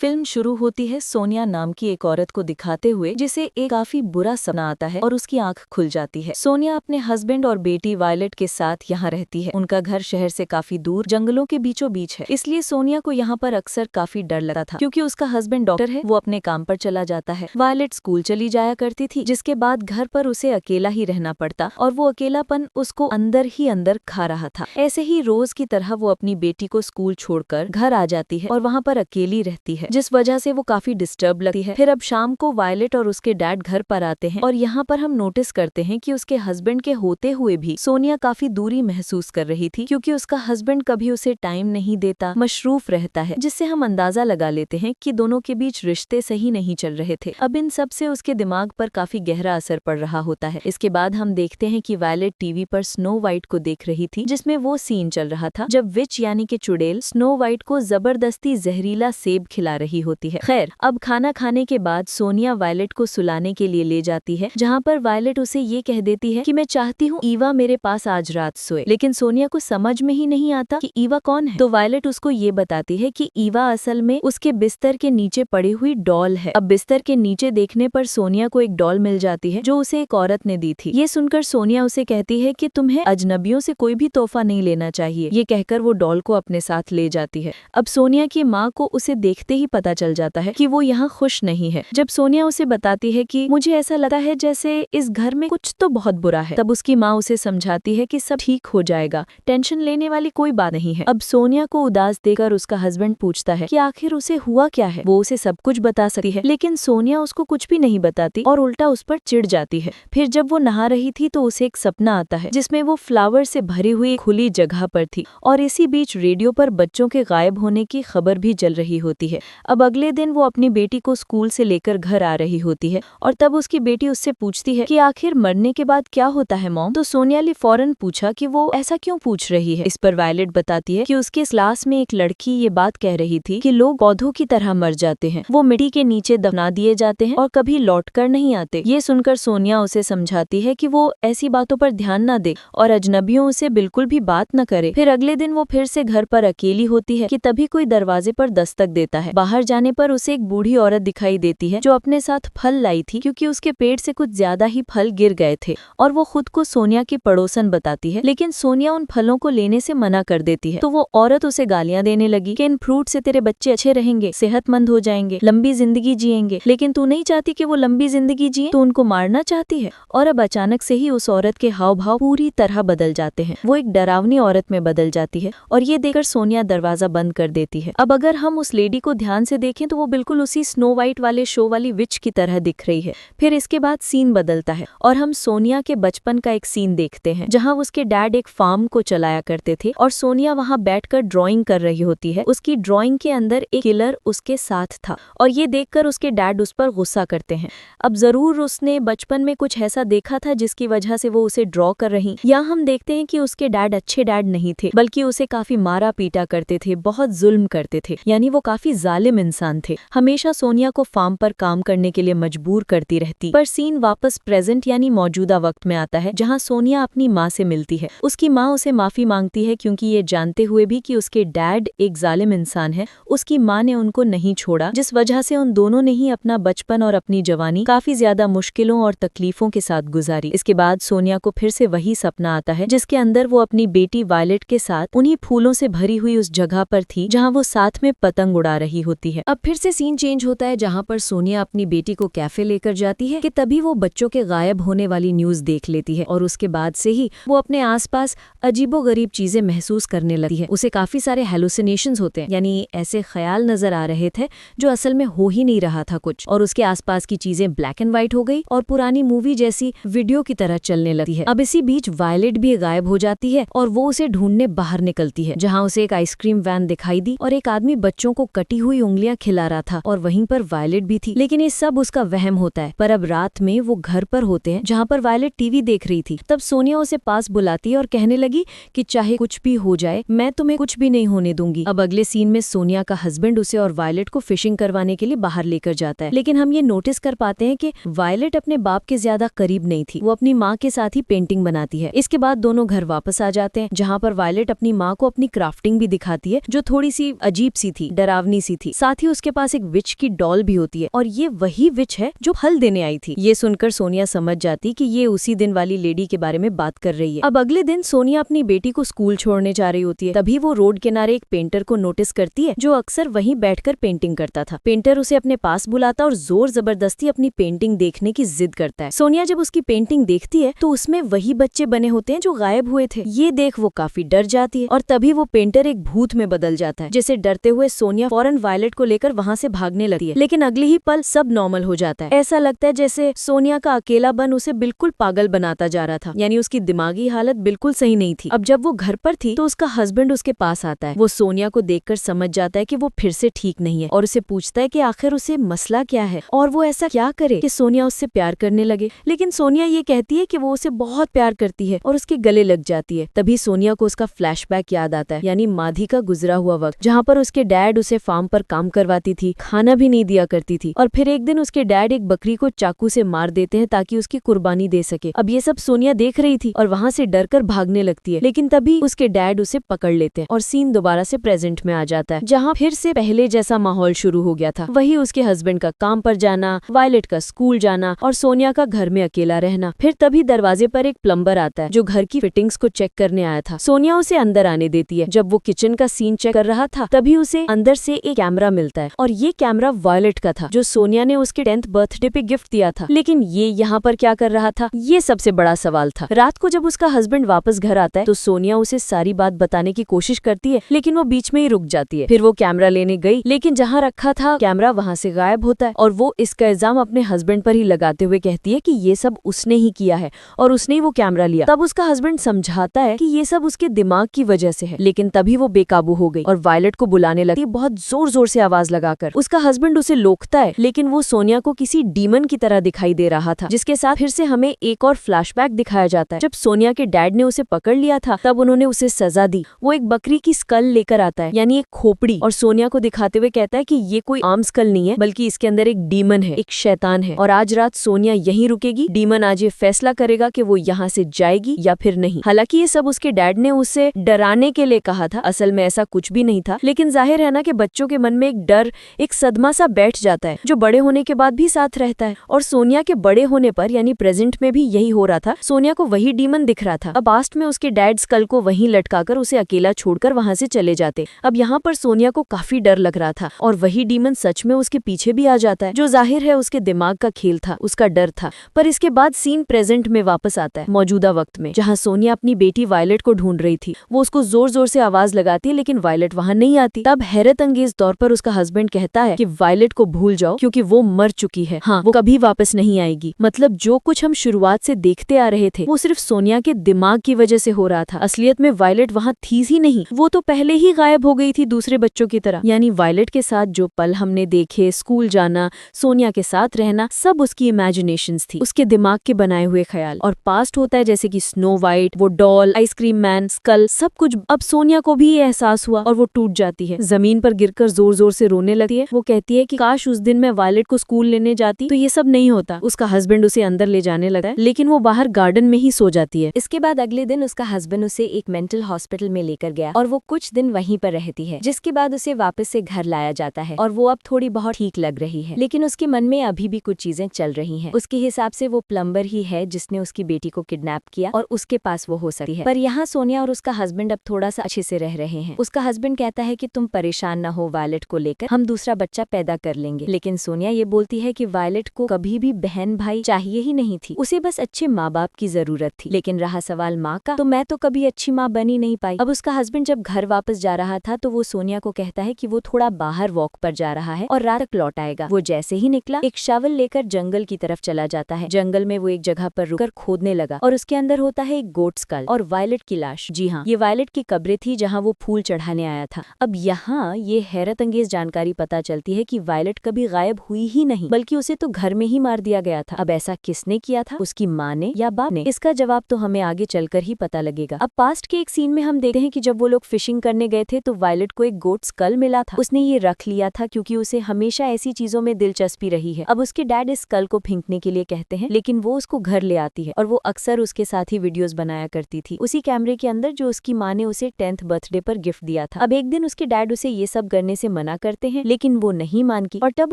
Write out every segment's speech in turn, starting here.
Film शुरू होती है सोनिया नाम की एक औरत को दिखाते हुए जिसे एक काफी बुरा सपना आता है और उसकी आंख खुल जाती है। सोनिया अपने हस्बैंड और बेटी वायलेट के साथ यहाँ रहती है। उनका घर शहर से काफी दूर जंगलों के बीचों बीच है, इसलिए सोनिया को यहाँ पर अक्सर काफी डर लगता था क्योंकि उसका हस्बैंड डॉक्टर है, वो अपने काम पर चला जाता है। वायलेट स्कूल चली जाया करती थी, जिसके बाद घर पर उसे अकेला ही रहना पड़ता और वो अकेलापन उसको अंदर ही अंदर खा रहा था। ऐसे ही रोज की तरह वो अपनी बेटी को स्कूल छोड़कर घर आ जाती है और वहाँ पर अकेली रहती है, जिस वजह से वो काफी डिस्टर्ब लगती है। फिर अब शाम को वायलेट और उसके डैड घर पर आते हैं और यहाँ पर हम नोटिस करते हैं कि उसके हस्बैंड के होते हुए भी सोनिया काफी दूरी महसूस कर रही थी क्योंकि उसका हस्बैंड कभी उसे टाइम नहीं देता, मशरूफ रहता है, जिससे हम अंदाजा लगा लेते हैं कि दोनों के बीच रिश्ते सही नहीं चल रहे थे। अब इन सब से उसके दिमाग पर काफी गहरा असर पड़ रहा होता है। इसके बाद हम देखते हैं कि वायलेट टीवी पर स्नो वाइट को देख रही थी, जिसमें वो सीन चल रहा था जब विच यानी कि चुड़ैल स्नो वाइट को जबरदस्ती जहरीला सेब खिला रही होती है। खैर, अब खाना खाने के बाद सोनिया वायलेट को सुलाने के लिए ले जाती है, जहाँ पर वायलेट उसे ये कह देती है कि मैं चाहती हूँ ईवा मेरे पास आज रात सोए। लेकिन सोनिया को समझ में ही नहीं आता कि ईवा कौन है, तो वायलेट उसको ये बताती है कि ईवा असल में उसके बिस्तर के नीचे पड़ी हुई डॉल है। अब बिस्तर के नीचे देखने पर सोनिया को एक डॉल मिल जाती है जो उसे एक औरत ने दी थी। ये सुनकर सोनिया उसे कहती है कि तुम्हें अजनबियों से कोई भी तोहफा नहीं लेना चाहिए। ये कहकर वो डॉल को अपने साथ ले जाती है। अब सोनिया की माँ को उसे देखते ही पता चल जाता है कि वो यहाँ खुश नहीं है। जब सोनिया उसे बताती है कि मुझे ऐसा लगता है जैसे इस घर में कुछ तो बहुत बुरा है, तब उसकी माँ उसे समझाती है कि सब ठीक हो जाएगा, टेंशन लेने वाली कोई बात नहीं है। अब सोनिया को उदास देखकर उसका हस्बैंड पूछता है कि आखिर उसे हुआ क्या है। वो उसे सब कुछ बता सकती है, लेकिन सोनिया उसको कुछ भी नहीं बताती और उल्टा उस पर चिढ़ जाती है। फिर जब वो नहा रही थी तो उसे एक सपना आता है जिसमें वो फ्लावर से भरी हुई खुली जगह पर थी और इसी बीच रेडियो पर बच्चों के गायब होने की खबर भी चल रही होती है। अब अगले दिन वो अपनी बेटी को स्कूल से लेकर घर आ रही होती है और तब उसकी बेटी उससे पूछती है कि आखिर मरने के बाद क्या होता है मॉम। तो सोनिया ने फौरन पूछा कि वो ऐसा क्यों पूछ रही है। इस पर वायलेट बताती है कि उसके क्लास में एक लड़की ये बात कह रही थी कि लोग पौधों की तरह मर जाते हैं, वो मिट्टी के नीचे दफना दिए जाते हैं और कभी लौट कर नहीं आते। ये सुनकर सोनिया उसे समझाती है कि वो ऐसी बातों पर ध्यान न दे और अजनबियों से बिल्कुल भी बात न करे। फिर अगले दिन वो फिर से घर पर अकेली होती है कि तभी कोई दरवाजे पर दस्तक देता है। बाहर जाने पर उसे एक बूढ़ी औरत दिखाई देती है जो अपने साथ फल लाई थी क्योंकि उसके पेट से कुछ ज्यादा ही फल गिर गए थे और वो खुद को सोनिया की पड़ोसन बताती है, लेकिन सोनिया उन फलों को लेने से मना कर देती है। तो वो औरत उसे गालियां देने लगी कि इन फ्रूट से तेरे बच्चे अच्छे रहेंगे, सेहतमंद हो जाएंगे, लंबी जिंदगी जिएंगे, लेकिन तू नहीं चाहती कि वो लंबी जिंदगी जिए, तो उनको मारना चाहती है। और अब अचानक से ही उस औरत के हाव भाव पूरी तरह बदल जाते हैं, वो एक डरावनी औरत में बदल जाती है और ये देखकर सोनिया दरवाजा बंद कर देती है। अब अगर हम उस लेडी को ध्यान से देखें तो वो बिल्कुल उसी स्नो वाइट वाले शो वाली विच की तरह दिख रही है। फिर इसके बाद सीन बदलता है और हम सोनिया के बचपन का एक सीन देखते हैं जहां उसके डैड एक फार्म को चलाया करते थे और सोनिया वहां बैठकर ड्राइंग कर रही होती है। उसकी ड्राइंग के अंदर एक किलर उसके साथ था और ये देखकर उसके डैड उस पर गुस्सा करते हैं। अब जरूर उसने बचपन में कुछ ऐसा देखा था जिसकी वजह से वो उसे ड्रॉ कर रही। यहाँ हम देखते हैं कि उसके डैड अच्छे डैड नहीं थे, बल्कि उसे काफी मारा पीटा करते थे, बहुत जुल्म करते थे, यानी वो काफी जालिम इंसान थे। हमेशा सोनिया को फार्म पर काम करने के लिए मजबूर करती रहती। पर सीन वापस प्रेजेंट यानी मौजूदा वक्त में आता है जहाँ सोनिया अपनी माँ से मिलती है। उसकी माँ उसे माफी मांगती है क्योंकि ये जानते हुए भी कि उसके डैड एक जालिम इंसान है, उसकी माँ ने उनको नहीं छोड़ा, जिस वजह से उन दोनों ने ही अपना बचपन और अपनी जवानी काफी ज्यादा मुश्किलों और तकलीफों के साथ गुजारी। इसके बाद सोनिया को फिर से वही सपना आता है जिसके अंदर वो अपनी बेटी वायलेट के साथ उन्हीं फूलों से भरी हुई उस जगह पर थी जहाँ वो साथ में पतंग उड़ा रही होती है। अब फिर से सीन चेंज होता है जहाँ पर सोनिया अपनी बेटी को कैफे लेकर जाती है कि तभी वो बच्चों के गायब होने वाली न्यूज देख लेती है और उसके बाद से ही वो अपने आसपास अजीबोगरीब चीजें महसूस करने लगती है। उसे काफी सारे हेलुसिनेशंस होते हैं, यानी ऐसे ख्याल नजर आ रहे थे जो असल में हो ही नहीं रहा था कुछ, और उसके आसपास की चीजें ब्लैक एंड व्हाइट हो गई और पुरानी मूवी जैसी वीडियो की तरह चलने लगती है। अब इसी बीच वायलेट भी गायब हो जाती है और वो उसे ढूंढने बाहर निकलती है, जहाँ उसे एक आइसक्रीम वैन दिखाई दी और एक आदमी बच्चों को कटी हुई उंगलियां खिला रहा था और वहीं पर वायलेट भी थी। लेकिन ये सब उसका वहम होता है। पर अब रात में वो घर पर होते हैं जहाँ पर वायलेट टीवी देख रही थी। तब सोनिया उसे पास बुलाती है और कहने लगी कि चाहे कुछ भी हो जाए मैं तुम्हें कुछ भी नहीं होने दूंगी। अब अगले सीन में सोनिया का हस्बैंड उसे और वायलेट को फिशिंग करवाने के लिए बाहर लेकर जाता है, लेकिन हम ये नोटिस कर पाते हैं कि वायलेट अपने बाप के ज्यादा करीब नहीं थी, वो अपनी माँ के साथ ही पेंटिंग बनाती है। इसके बाद दोनों घर वापस आ जाते हैं जहाँ पर वायलेट अपनी माँ को अपनी क्राफ्टिंग भी दिखाती है जो थोड़ी सी अजीब सी थी, डरावनी सी थी। थी। साथ ही उसके पास एक विच की डॉल भी होती है और ये वही विच है जो फल देने आई थी। ये सुनकर सोनिया समझ जाती कि ये उसी दिन वाली लेडी के बारे में बात कर रही है। अब अगले दिन सोनिया अपनी बेटी को स्कूल छोड़ने जा रही होती है। तभी वो रोड किनारे एक पेंटर को नोटिस करती है जो अक्सर वहीं बैठकर पेंटिंग करता था। पेंटर उसे अपने पास बुलाता और जोर जबरदस्ती अपनी पेंटिंग देखने की जिद करता है। सोनिया जब उसकी पेंटिंग देखती है तो उसमें वही बच्चे बने होते हैं जो गायब हुए थे। ये देख वो काफी डर जाती है और तभी वो पेंटर एक भूत में बदल जाता है, जिसे डरते हुए सोनिया फौरन वायलेट को लेकर वहाँ से भागने लगती है। लेकिन अगले ही पल सब नॉर्मल हो जाता है। ऐसा लगता है जैसे सोनिया का अकेलापन उसे बिल्कुल पागल बनाता जा रहा था, यानी उसकी दिमागी हालत बिल्कुल सही नहीं थी। अब जब वो घर पर थी तो उसका हस्बैंड उसके पास आता है। वो सोनिया को देखकर समझ जाता है कि वो फिर से ठीक नहीं है और उसे पूछता है कि आखिर उसे मसला क्या है और वो ऐसा क्या करे कि सोनिया उससे प्यार करने लगे। लेकिन सोनिया ये कहती है कि वो उसे बहुत प्यार करती है और उसके गले लग जाती है। तभी सोनिया को उसका फ्लैशबैक याद आता है, यानी माधी का गुजरा हुआ वक्त, जहाँ पर उसके डैड उसे फार्म पर काम करवाती थी, खाना भी नहीं दिया करती थी और फिर एक दिन उसके डैड एक बकरी को चाकू से मार देते हैं ताकि उसकी कुर्बानी दे सके। अब ये सब सोनिया देख रही थी और वहाँ से डरकर भागने लगती है, लेकिन तभी उसके डैड उसे पकड़ लेते हैं और सीन दोबारा से प्रेजेंट में आ जाता है, जहाँ फिर से पहले जैसा माहौल शुरू हो गया था। वही उसके हस्बैंड का काम पर जाना, वायलेट का स्कूल जाना और सोनिया का घर में अकेला रहना। फिर तभी दरवाजे पर एक प्लम्बर आता है जो घर की फिटिंग्स को चेक करने आया था। सोनिया उसे अंदर आने देती है। जब वो किचन का सीन चेक कर रहा था तभी उसे अंदर से एक कैमरा मिलता है और ये कैमरा वायलेट का था जो सोनिया ने उसके 10th बर्थडे पे गिफ्ट दिया था। लेकिन ये यहाँ पर क्या कर रहा था, ये सबसे बड़ा सवाल था। रात को जब उसका हस्बैंड वापस घर आता है तो सोनिया उसे सारी बात बताने की कोशिश करती है, लेकिन वो बीच में ही रुक जाती है। फिर वो कैमरा लेने गई, लेकिन जहाँ रखा था कैमरा वहाँ से गायब होता है और वो इसका इल्जाम अपने हस्बैंड पर ही लगाते हुए कहती है कि ये सब उसने ही किया है और उसने ही वो कैमरा लिया। तब उसका हस्बैंड समझाता है कि ये सब उसके दिमाग की वजह से है, लेकिन तभी वो बेकाबू हो गई और वायलेट को बुलाने लगती है बहुत जोर जोर से आवाज लगाकर। उसका हस्बैंड उसे लोकता है, लेकिन वो सोनिया को किसी डीमन की तरह दिखाई दे रहा था, जिसके साथ फिर से हमें एक और फ्लैशबैक दिखाया जाता है। जब सोनिया के डैड ने उसे पकड़ लिया था तब उन्होंने उसे सजा दी। वो एक बकरी की स्कल लेकर आता है, यानी एक खोपड़ी, और सोनिया को दिखाते हुए कहता है कि ये कोई आम स्कल नहीं है, बल्कि इसके अंदर एक डीमन है, एक शैतान है और आज रात सोनिया यहीं रुकेगी। डीमन आज ये फैसला करेगा कि वो यहाँ से जाएगी या फिर नहीं। हालांकि ये सब उसके डैड ने उसे डराने के लिए कहा था, असल में ऐसा कुछ भी नहीं था, लेकिन जाहिर है ना कि बच्चों के मन में एक डर, एक सदमा सा बैठ जाता है जो बड़े होने के बाद भी साथ रहता है। और सोनिया के बड़े होने पर यानी प्रेजेंट में भी यही हो रहा था। सोनिया को वही डीमन दिख रहा था। अब पास्ट में उसके डैड स्कल को वहीं लटकाकर उसे अकेला छोड़कर वहाँ से चले जाते। अब यहाँ पर सोनिया को काफी डर लग रहा था और वही डीमन सच में उसके पीछे भी आ जाता है, जो जाहिर है उसके दिमाग का खेल था, उसका डर था। पर इसके बाद सीन प्रेजेंट में वापस आता है, मौजूदा वक्त में, जहाँ सोनिया अपनी बेटी वायलेट को ढूंढ रही थी। वो उसको जोर जोर से आवाज लगाती है, लेकिन वायलेट वहाँ नहीं आती। तब हैरत अंगेज तौर पर उसका हस्बैंड कहता है कि वायलेट को भूल जाओ क्योंकि वो मर चुकी है। हाँ, वो कभी वापस नहीं आएगी। मतलब जो कुछ हम शुरुआत से देखते आ रहे थे वो सिर्फ सोनिया के दिमाग की वजह से हो रहा था। असलियत में वायलेट वहाँ थी ही नहीं, वो तो पहले ही गायब हो गई थी दूसरे बच्चों की तरह। यानी वायलेट के साथ जो पल हमने देखे, स्कूल जाना, सोनिया के साथ रहना, सब उसकी इमेजिनेशंस थी, उसके दिमाग के बनाए हुए ख्याल। और पास्ट होता है जैसे कि स्नो वाइट, वो डॉल, आइसक्रीम मैन, स्कल, सब कुछ। अब सोनिया को भी ये एहसास हुआ और वो टूट जाती है, जमीन पर गिरकर जोर जोर से रोने लगती है। वो कहती है कि काश उस दिन मैं वायलेट को स्कूल लेने जाती तो ये सब नहीं होता। उसका हस्बैंड उसे अंदर ले जाने लगा है, लेकिन वो बाहर गार्डन में ही सो जाती है। इसके बाद अगले दिन उसका हस्बैंड उसे एक मेंटल हॉस्पिटल में लेकर गया और वो कुछ दिन वहीं पर रहती है, जिसके बाद उसे वापस से घर लाया जाता है और वो अब थोड़ी बहुत ठीक लग रही है, लेकिन उसके मन में अभी भी कुछ चीजें चल रही हैं। उसके हिसाब से वो प्लम्बर ही है जिसने उसकी बेटी को किडनैप किया और उसके पास वो हो सकती है। पर यहाँ सोनिया और उसका हस्बैंड अब थोड़ा सा अच्छे से रह रहे हैं। उसका हस्बैंड कहता है कि तुम परेशान न हो वायलेट को लेकर, हम दूसरा बच्चा पैदा कर लेंगे। लेकिन सोनिया ये बोलती है कि वायलेट को कभी भी बहन भाई चाहिए ही नहीं थी, उसे बस अच्छे माँ बाप की जरूरत थी। लेकिन रहा सवाल माँ का, तो मैं तो कभी अच्छी माँ बनी नहीं पाई। अब उसका हस्बैंड जब घर वापस जा रहा था तो वो सोनिया को कहता है कि वो थोड़ा बाहर वॉक पर जा रहा है और रात तक लौट आएगा। वो जैसे ही निकला एक शावल लेकर जंगल की तरफ चला जाता है। जंगल में वो एक जगह पर रुककर खोदने लगा और उसके अंदर होता है एक गोट स्कल और वायलेट की लाश। जी हाँ, ये वायलेट की कब्र थी जहाँ वो फूल चढ़ाने आया था। अब यहाँ ये हैरत अंगेज जानकारी पता चलती है कि वायलेट कभी गायब हुई ही नहीं, बल्कि उसे तो घर में ही मार दिया गया था। अब ऐसा किसने किया था, उसकी माँ ने या बाप ने? इसका जवाब तो हमें आगे चलकर ही पता लगेगा। अब पास्ट के एक सीन में हम देखते हैं कि जब वो लोग फिशिंग करने गए थे तो वायलेट को एक गोट स्कल मिला था। उसने ये रख लिया था क्योंकि उसे हमेशा ऐसी चीजों में दिलचस्पी रही है। अब उसके डैड इस स्कल को फेंकने के लिए कहते हैं, लेकिन वो उसको घर ले आती है और वो अक्सर उसके साथ ही वीडियोस बनाया करती थी, उसी कैमरे के अंदर जो उसकी माँ ने उसे 10th बर्थडे पर गिफ्ट दिया था। अब एक दिन उसके डैड उसे ये सब करने से मना करते हैं, लेकिन वो नहीं मानती और तब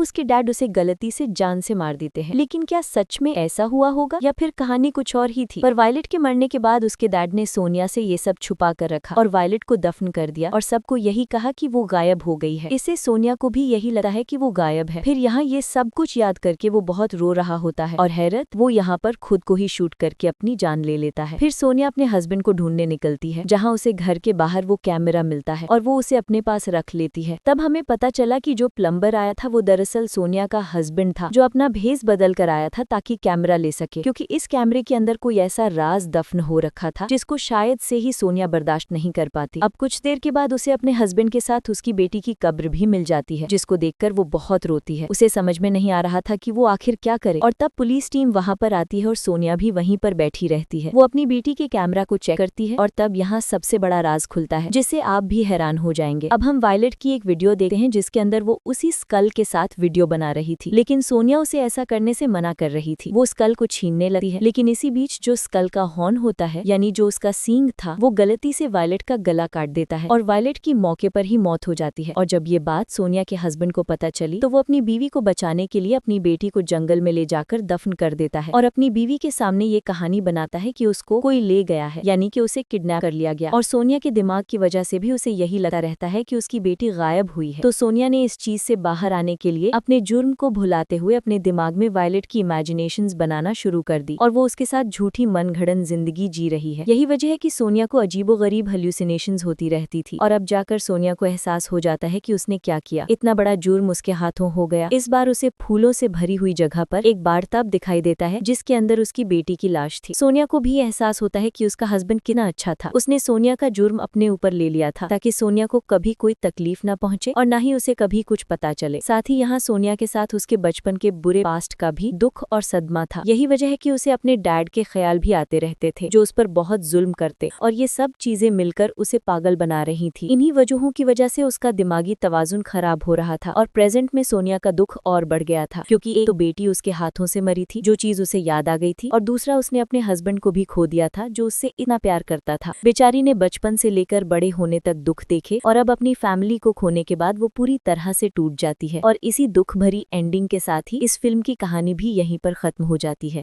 उसके डैड उसे गलती से जान से मार देते हैं। लेकिन क्या सच में ऐसा हुआ होगा या फिर कहानी कुछ और ही थी? पर वायलेट के मरने के बाद उसके डैड ने सोनिया से ये सब छुपा कर रखा और वायलेट को दफन कर दिया और सबको यही कहा कि वो गायब हो गई है। इससे सोनिया को भी यही लगता है कि वो गायब है। फिर यहाँ ये सब कुछ याद करके वो बहुत रो रहा होता है और हैरत वो यहाँ पर खुद को ही शूट करके अपनी जान ले लेता है। फिर सोनिया अपने हस्बैंड को ढूंढने निकलती है, जहाँ उसे घर के बाहर वो कैमरा मिलता है और वो उसे अपने पास रख लेती है। तब हमें पता चला कि जो प्लम्बर आया था वो दरअसल सोनिया का हस्बैंड था, जो अपना भेस बदल कर आया था ताकि कैमरा ले सके, क्योंकि इस कैमरे के अंदर कोई ऐसा राज दफन हो रखा था जिसको शायद से ही सोनिया बर्दाश्त नहीं कर पाती। अब कुछ देर के बाद उसे अपने हस्बैंड के साथ उसकी बेटी की कब्र भी मिल जाती है, जिसको देखकर वो बहुत रोती है। उसे समझ में नहीं आ रहा था कि वो आखिर क्या करे और तब पुलिस टीम वहाँ पर आती है और सोनिया भी वहीं पर बैठी रहती है। वो अपनी बेटी के कैमरा को चेक करती है और तब यहाँ सबसे बड़ा राज खुलता है, जिससे आप भी हैरान हो जाएंगे। अब हम वायलेट की एक वीडियो देखते हैं जिसके अंदर वो उसी स्कल के साथ वीडियो बना रही थी, लेकिन सोनिया उसे ऐसा करने से मना कर रही थी। वो स्कल को छीनने लगती है, लेकिन इसी बीच जो स्कल का हॉर्न होता है, यानी जो उसका सींग था, वो गलती से वायलेट का गला काट देता है और वायलेट की मौके पर ही मौत हो जाती है। और जब ये बात सोनिया के हस्बैंड को पता चली तो वो अपनी बीवी को बचाने के लिए अपनी बेटी को जंगल में ले जाकर दफन कर देता है और अपनी बीवी के सामने ये कहानी बनाता है कि उसको कोई ले गया है, यानी कि उसे किडनैप कर लिया गया। और सोनिया के दिमाग की वजह से भी उसे यही लगता रहता है कि उसकी बेटी गायब हुई है। तो सोनिया ने इस चीज से बाहर आने के लिए अपने जुर्म को भुलाते हुए अपने दिमाग में वायलेट की इमेजिनेशंस बनाना शुरू कर दी और वो उसके साथ झूठी मनगढ़ंत जिंदगी जी रही है। यही वजह है कि सोनिया को अजीबोगरीब हेल्यूसिनेशंस होती रहती थी और अब जाकर सोनिया को एहसास हो जाता है कि उसने क्या किया। इतना बड़ा जुर्म उसके हाथों हो गया। इस बार उसे फूलों से भरी हुई जगह पर एक बाथटब दिखाई देता है जिसके अंदर उसकी बेटी की लाश थी। सोनिया को भी एहसास होता है कि उसका हस्बैंड कितना अच्छा था। उसने सोनिया का जुर्म अपने ऊपर ले लिया था ताकि सोनिया को कभी कोई तकलीफ न पहुंचे और न ही उसे कभी कुछ पता चले। साथ ही यहाँ सोनिया के साथ उसके बचपन के बुरे पास्ट का भी दुख और सदमा था। यही वजह है कि उसे अपने डैड के ख्याल भी आते रहते थे, जो उस पर बहुत जुल्म करते, और ये सब चीजें मिलकर उसे पागल बना रही थी। इन्हीं वजहों की वजह से उसका दिमागी तवाजुन खराब हो रहा था और प्रेजेंट में सोनिया का दुख और बढ़ गया था, क्योंकि एक तो बेटी उसके हाथों से मरी थी, जो चीज उसे याद आ गई थी, और दूसरा उसने अपने हस्बैंड को भी खो दिया था, जो उससे इतना प्यार करता था। बेचारी ने बचपन से लेकर बड़े होने तक दुख देखे और अब अपनी फैमिली को खोने के बाद वो पूरी तरह से टूट जाती है। और इसी दुख भरी एंडिंग के साथ ही इस फिल्म की कहानी भी यहीं पर खत्म हो जाती है।